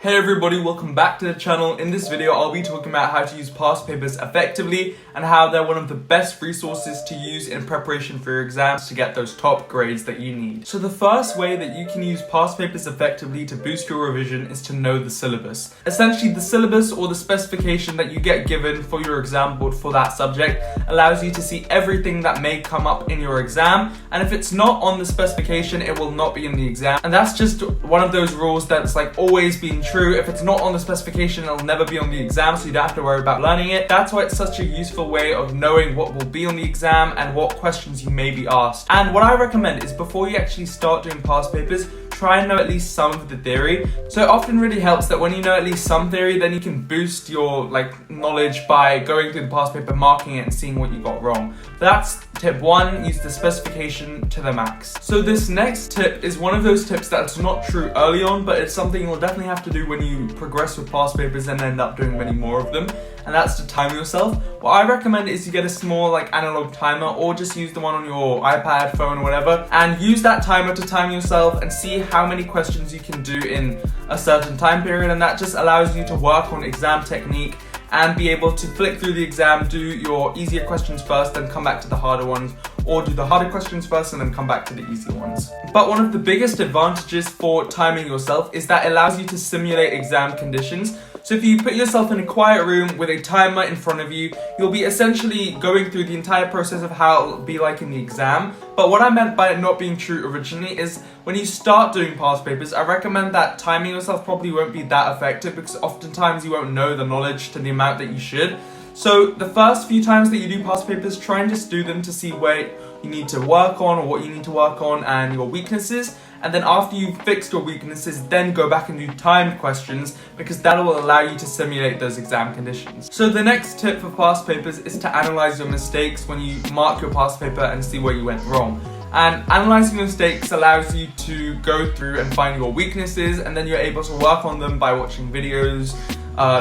Hey everybody, welcome back to the channel. In this video, I'll be talking about how to use past papers effectively and how they're one of the best resources to use in preparation for your exams to get those top grades that you need. So the first way that you can use past papers effectively to boost your revision is to know the syllabus. Essentially, the syllabus or the specification that you get given for your exam board for that subject allows you to see everything that may come up in your exam, and if it's not on the specification, it will not be in the exam. And that's just one of those rules that's like always been true. If it's not on the specification, it'll never be on the exam, so you don't have to worry about learning it. That's why it's such a useful way of knowing what will be on the exam and what questions you may be asked. And what I recommend is before you actually start doing past papers, try and know at least some of the theory. So it often really helps that when you know at least some theory, then you can boost your knowledge by going through the past paper, marking it and seeing what you got wrong. That's tip one, use the specification to the max. So this next tip is one of those tips that's not true early on, but it's something you'll definitely have to do when you progress with past papers and end up doing many more of them, and that's to time yourself. What I recommend is you get a small analog timer, or just use the one on your iPad, phone or whatever, and use that timer to time yourself and see how many questions you can do in a certain time period, and that just allows you to work on exam technique and be able to flick through the exam, do your easier questions first, then come back to the harder ones, or do the harder questions first and then come back to the easy ones. But one of the biggest advantages for timing yourself is that it allows you to simulate exam conditions. So if you put yourself in a quiet room with a timer in front of you, you'll be essentially going through the entire process of how it'll be like in the exam. But what I meant by it not being true originally is when you start doing past papers, I recommend that timing yourself probably won't be that effective, because oftentimes you won't know the knowledge to the amount that you should. So the first few times that you do past papers, try and just do them to see where you need to work on or what you need to work on and your weaknesses. And then after you've fixed your weaknesses, then go back and do timed questions, because that will allow you to simulate those exam conditions. So the next tip for past papers is to analyze your mistakes when you mark your past paper and see where you went wrong. And analyzing mistakes allows you to go through and find your weaknesses, and then you're able to work on them by watching videos,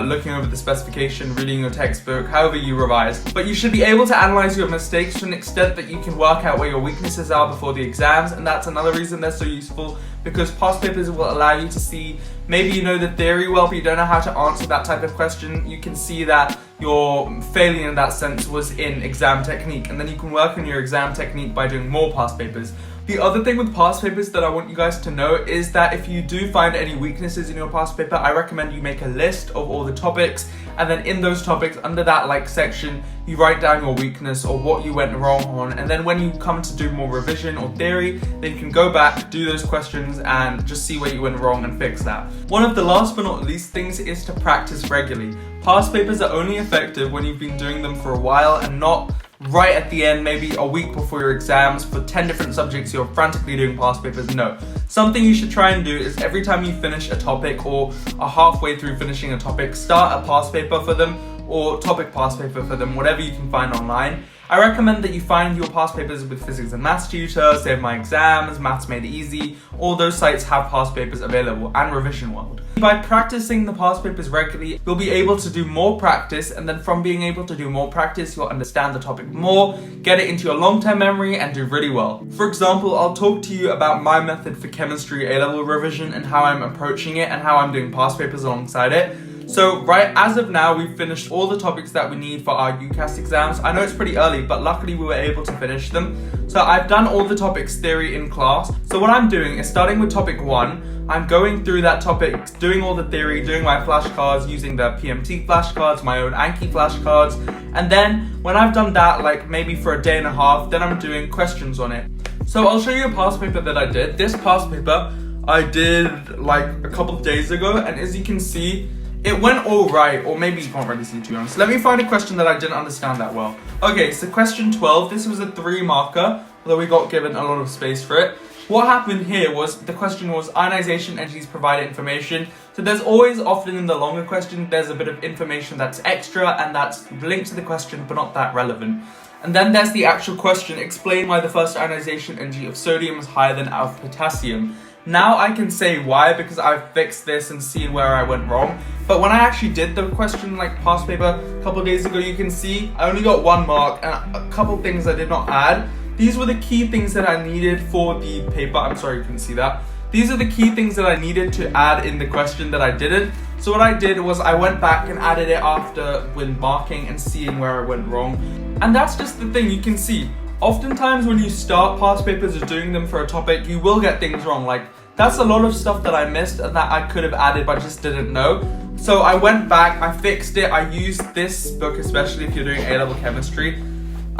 looking over the specification, reading your textbook, however you revise. But you should be able to analyze your mistakes to an extent that you can work out where your weaknesses are before the exams, and that's another reason they're so useful, because past papers will allow you to see, maybe you know the theory well, but you don't know how to answer that type of question. You can see that your failure in that sense was in exam technique, and then you can work on your exam technique by doing more past papers. The other thing with past papers that I want you guys to know is that if you do find any weaknesses in your past paper, I recommend you make a list of all the topics, and then in those topics, under that section, you write down your weakness or what you went wrong on, and then when you come to do more revision or theory, then you can go back, do those questions, and just see where you went wrong and fix that. One of the last but not least things is to practice regularly. Past papers are only effective when you've been doing them for a while and not right at the end, maybe a week before your exams. For 10 different subjects you're frantically doing past papers. No. Something you should try and do is every time you finish a topic or are halfway through finishing a topic, start a past paper for them or topic past paper for them, whatever you can find online. I recommend that you find your past papers with Physics and Maths Tutor, Save My Exams, Maths Made Easy. All those sites have past papers available, and Revision World. By practicing the past papers regularly, you'll be able to do more practice, and then from being able to do more practice, you'll understand the topic more, get it into your long-term memory, and do really well. For example, I'll talk to you about my method for chemistry A-level revision and how I'm approaching it and how I'm doing past papers alongside it. So right as of now, we've finished all the topics that we need for our UCAS exams. I know it's pretty early, but luckily we were able to finish them. So I've done all the topics theory in class. So what I'm doing is starting with topic 1, I'm going through that topic, doing all the theory, doing my flashcards, using the PMT flashcards, my own Anki flashcards. And then when I've done that, maybe for a day and a half, then I'm doing questions on it. So I'll show you a past paper that I did. This past paper I did a couple of days ago, and as you can see, it went all right, or maybe you can't really see, to be honest. Let me find a question that I didn't understand that well. Okay, so question 12, this was a 3 marker, although we got given a lot of space for it. What happened here was, the question was ionization entities provide information. So there's always, often in the longer question, there's a bit of information that's extra and that's linked to the question but not that relevant. And then there's the actual question, explain why the first ionization energy of sodium is higher than of potassium. Now I can say why, because I've fixed this and seen where I went wrong. But when I actually did the question past paper a couple of days ago, you can see I only got 1 mark and a couple of things I did not add. These were the key things that I needed for the paper. I'm sorry you couldn't see that. these are the key things that I needed to add in the question that I didn't. So what I did was I went back and added it after when marking and seeing where I went wrong. And that's just the thing, you can see. Oftentimes when you start past papers or doing them for a topic, you will get things wrong. Like, that's a lot of stuff that I missed and that I could have added but just didn't know. So I went back, I fixed it, I used this book, especially if you're doing A-level chemistry.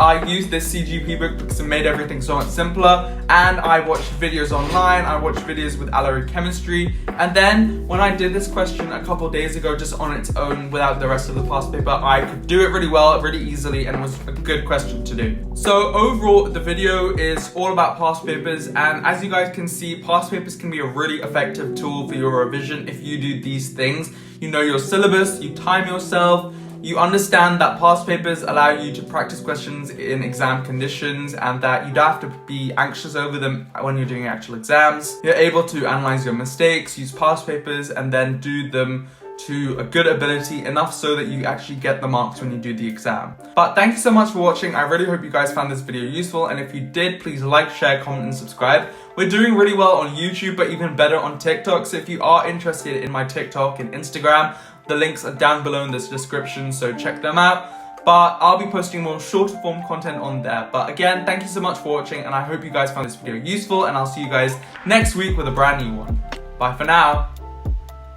I used this CGP book because it made everything so much simpler, and I watched videos online, I watched videos with alloy chemistry, and then when I did this question a couple days ago just on its own without the rest of the past paper, I could do it really well, really easily, and it was a good question to do. So overall, the video is all about past papers, and as you guys can see, past papers can be a really effective tool for your revision if you do these things. You know your syllabus, you time yourself, you understand that past papers allow you to practice questions in exam conditions and that you don't have to be anxious over them when you're doing actual exams. You're able to analyze your mistakes, use past papers, and then do them to a good ability, enough so that you actually get the marks when you do the exam. But thank you so much for watching. I really hope you guys found this video useful, and if you did, please like, share, comment, and subscribe. We're doing really well on YouTube, but even better on TikTok, so if you are interested in my TikTok and Instagram, the links are down below in this description, so check them out. But I'll be posting more shorter form content on there. But again, thank you so much for watching, and I hope you guys found this video useful, and I'll see you guys next week with a brand new one. Bye for now.